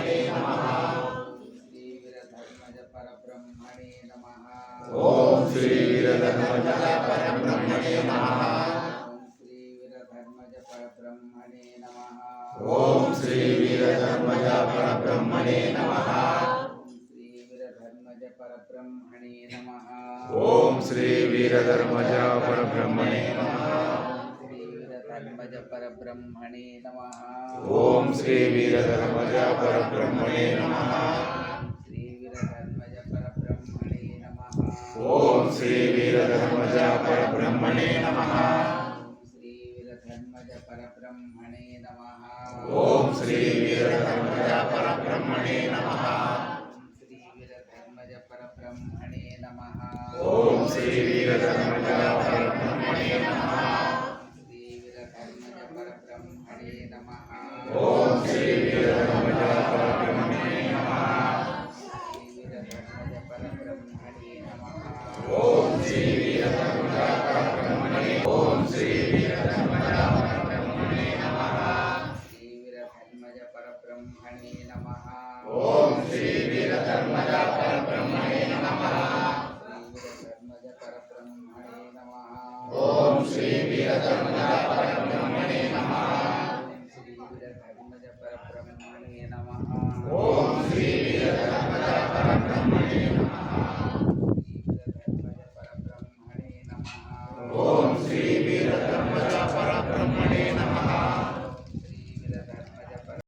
परब्रह्मणे नमः। श्री वीरधर्मज परब्रह्मणे नमः। ओम श्री वीरधर्मज परब्रह्मणे नमः। ओम श्री वीरधर्मज परब्रह्मणे नमः। ओम श्री वीरधर्मज परब्रह्मणे नमः। ओम श्री वीरधर्मज परब्रह्मणे नमः। ओम श्री वीरधर्मज परब्रह्मणे नमः। ओम श्री वीरधर्मज परब्रह्मणे नमः। ओम श्री वीरधर्मज परब्रह्मणे नमः। ओम श्री वीरधर्मज परब्रह्मणे नमः। ओम श्री वीरधर्मज परब्रह्मणे। ओम श्री वीरधर्मज परब्रह्मणे नमः। ओम श्री वीरधर्मज परब्रह्मणे नमः। ओम श्री वीरधर्मज परब्रह्मणे नमः।